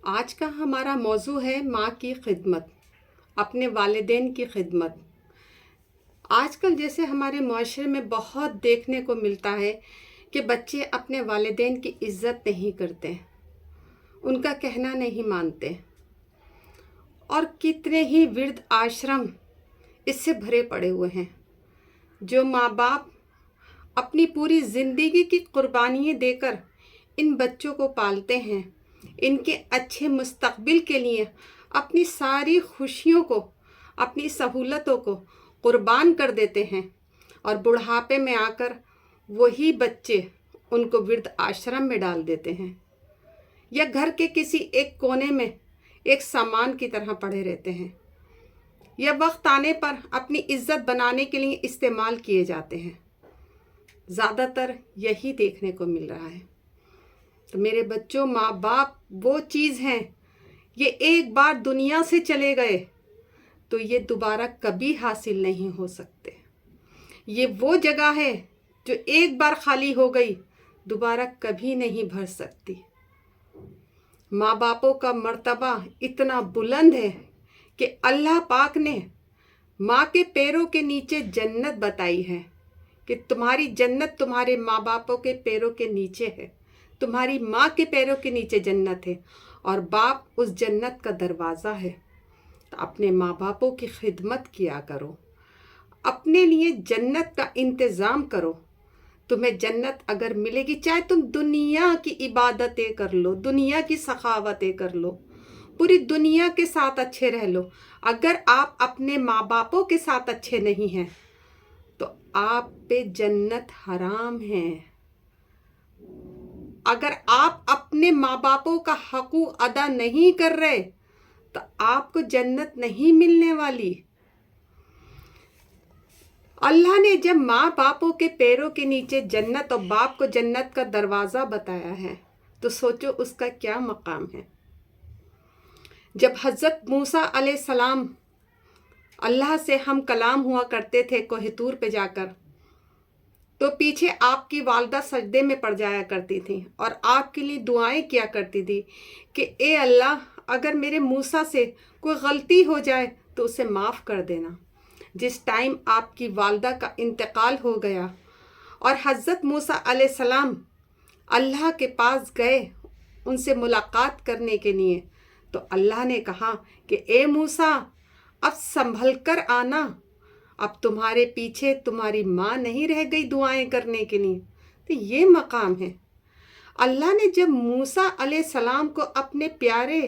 آج کا ہمارا موضوع ہے ماں کی خدمت، اپنے والدین کی خدمت۔ آج کل جیسے ہمارے معاشرے میں بہت دیکھنے کو ملتا ہے کہ بچے اپنے والدین کی عزت نہیں کرتے، ان کا کہنا نہیں مانتے، اور کتنے ہی ورد آشرم اس سے بھرے پڑے ہوئے ہیں۔ جو ماں باپ اپنی پوری زندگی کی قربانیاں دے کر ان بچوں کو پالتے ہیں، ان کے اچھے مستقبل کے لیے اپنی ساری خوشیوں کو، اپنی سہولتوں کو قربان کر دیتے ہیں، اور بڑھاپے میں آ کر وہی بچے ان کو ورد آشرم میں ڈال دیتے ہیں، یا گھر کے کسی ایک کونے میں ایک سامان کی طرح پڑے رہتے ہیں، یا وقت آنے پر اپنی عزت بنانے کے لیے استعمال کیے جاتے ہیں۔ زیادہ تر یہی دیکھنے کو مل رہا ہے۔ تو میرے بچوں، ماں باپ وہ چیز ہیں، یہ ایک بار دنیا سے چلے گئے تو یہ دوبارہ کبھی حاصل نہیں ہو سکتے۔ یہ وہ جگہ ہے جو ایک بار خالی ہو گئی دوبارہ کبھی نہیں بھر سکتی۔ ماں باپوں کا مرتبہ اتنا بلند ہے کہ اللہ پاک نے ماں کے پیروں کے نیچے جنت بتائی ہے، کہ تمہاری جنت تمہارے ماں باپوں کے پیروں کے نیچے ہے، تمہاری ماں کے پیروں کے نیچے جنت ہے، اور باپ اس جنت کا دروازہ ہے۔ تو اپنے ماں باپوں کی خدمت کیا کرو، اپنے لیے جنت کا انتظام کرو۔ تمہیں جنت اگر ملے گی، چاہے تم دنیا کی عبادتیں کر لو، دنیا کی سخاوتیں کر لو، پوری دنیا کے ساتھ اچھے رہ لو، اگر آپ اپنے ماں باپوں کے ساتھ اچھے نہیں ہیں تو آپ پہ جنت حرام ہے۔ اگر آپ اپنے ماں باپوں کا حقوق ادا نہیں کر رہے تو آپ کو جنت نہیں ملنے والی۔ اللہ نے جب ماں باپوں کے پیروں کے نیچے جنت اور باپ کو جنت کا دروازہ بتایا ہے تو سوچو اس کا کیا مقام ہے۔ جب حضرت موسیٰ علیہ السلام اللہ سے ہم کلام ہوا کرتے تھے کوہ طور پہ جا کر، تو پیچھے آپ کی والدہ سجدے میں پڑ جایا کرتی تھیں اور آپ کے لیے دعائیں کیا کرتی تھی کہ اے اللہ، اگر میرے موسیٰ سے کوئی غلطی ہو جائے تو اسے معاف کر دینا۔ جس ٹائم آپ کی والدہ کا انتقال ہو گیا اور حضرت موسیٰ علیہ السلام اللہ کے پاس گئے ان سے ملاقات کرنے کے لیے، تو اللہ نے کہا کہ اے موسیٰ، اب سنبھل کر آنا، اب تمہارے پیچھے تمہاری ماں نہیں رہ گئی دعائیں کرنے کے لیے۔ تو یہ مقام ہے۔ اللہ نے جب موسیٰ علیہ السلام کو اپنے پیارے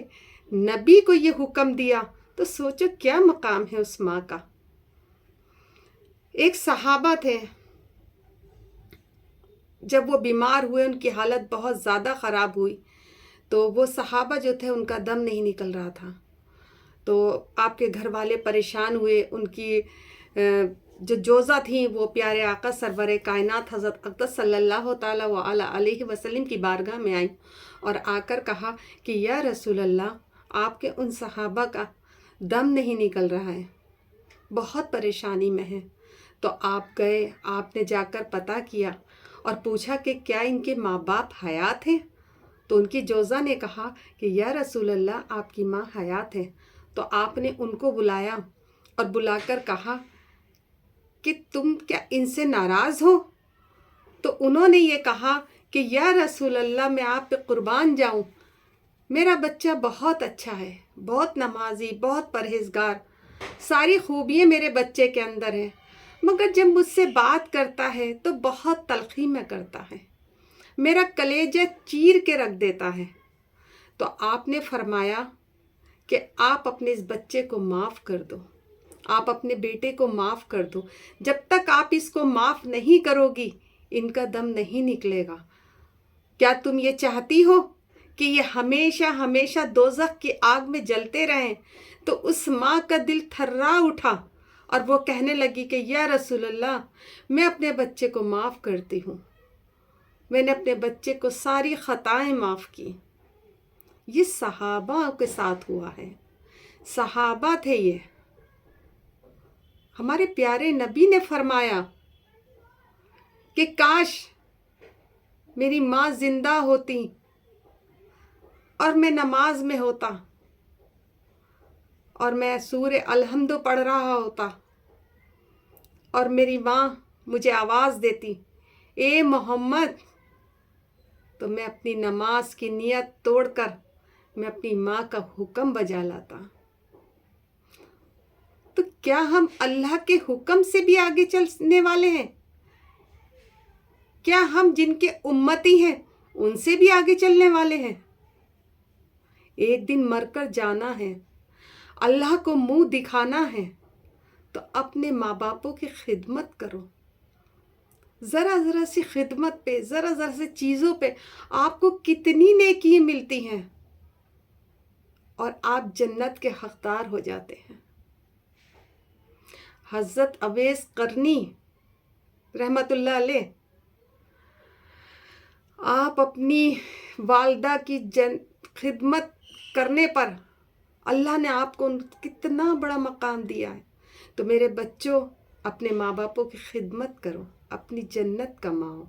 نبی کو یہ حکم دیا تو سوچو کیا مقام ہے اس ماں کا۔ ایک صحابہ تھے، جب وہ بیمار ہوئے، ان کی حالت بہت زیادہ خراب ہوئی، تو وہ صحابہ جو تھے ان کا دم نہیں نکل رہا تھا، تو آپ کے گھر والے پریشان ہوئے۔ ان کی جو جوزہ تھیں وہ پیارے آقا سرور کائنات حضرت اقدس صلی اللہ تعالیٰ علیہ وسلم کی بارگاہ میں آئیں اور آ کر کہا کہ یا رسول اللہ، آپ کے ان صحابہ کا دم نہیں نکل رہا ہے، بہت پریشانی میں ہے۔ تو آپ گئے، آپ نے جا کر پتہ کیا اور پوچھا کہ کیا ان کے ماں باپ حیات ہیں؟ تو ان کی جوزہ نے کہا کہ یا رسول اللہ، آپ کی ماں حیات ہے۔ تو آپ نے ان کو بلایا اور بلا کر کہا کہ تم کیا ان سے ناراض ہو؟ تو انہوں نے یہ کہا کہ یا رسول اللہ، میں آپ پہ قربان جاؤں، میرا بچہ بہت اچھا ہے، بہت نمازی، بہت پرہیزگار، ساری خوبیاں میرے بچے کے اندر ہیں، مگر جب مجھ سے بات کرتا ہے تو بہت تلخی میں کرتا ہے، میرا کلیجہ چیر کے رکھ دیتا ہے۔ تو آپ نے فرمایا کہ آپ اپنے اس بچے کو معاف کر دو، آپ اپنے بیٹے کو معاف کر دو، جب تک آپ اس کو معاف نہیں کرو گی ان کا دم نہیں نکلے گا۔ کیا تم یہ چاہتی ہو کہ یہ ہمیشہ ہمیشہ دوزخ کی آگ میں جلتے رہیں؟ تو اس ماں کا دل تھرا اٹھا اور وہ کہنے لگی کہ یا رسول اللہ، میں اپنے بچے کو معاف کرتی ہوں، میں نے اپنے بچے کو ساری خطائیں معاف کی۔ یہ صحابہ کے ساتھ ہوا ہے، صحابہ تھے یہ۔ ہمارے پیارے نبی نے فرمایا کہ کاش میری ماں زندہ ہوتی اور میں نماز میں ہوتا اور میں سورہ الحمد پڑھ رہا ہوتا اور میری ماں مجھے آواز دیتی اے محمد، تو میں اپنی نماز کی نیت توڑ کر میں اپنی ماں کا حکم بجا لاتا۔ تو کیا ہم اللہ کے حکم سے بھی آگے چلنے والے ہیں؟ کیا ہم جن کے امتی ہیں ان سے بھی آگے چلنے والے ہیں؟ ایک دن مر کر جانا ہے، اللہ کو منہ دکھانا ہے، تو اپنے ماں باپوں کی خدمت کرو۔ ذرا ذرا سی خدمت پہ، ذرا ذرا سی چیزوں پہ آپ کو کتنی نیکی ملتی ہیں اور آپ جنت کے حقدار ہو جاتے ہیں۔ حضرت اویس قرنی رحمت اللہ علیہ، آپ اپنی والدہ کی خدمت کرنے پر اللہ نے آپ کو کتنا بڑا مقام دیا ہے۔ تو میرے بچوں، اپنے ماں باپوں کی خدمت کرو، اپنی جنت کماؤ۔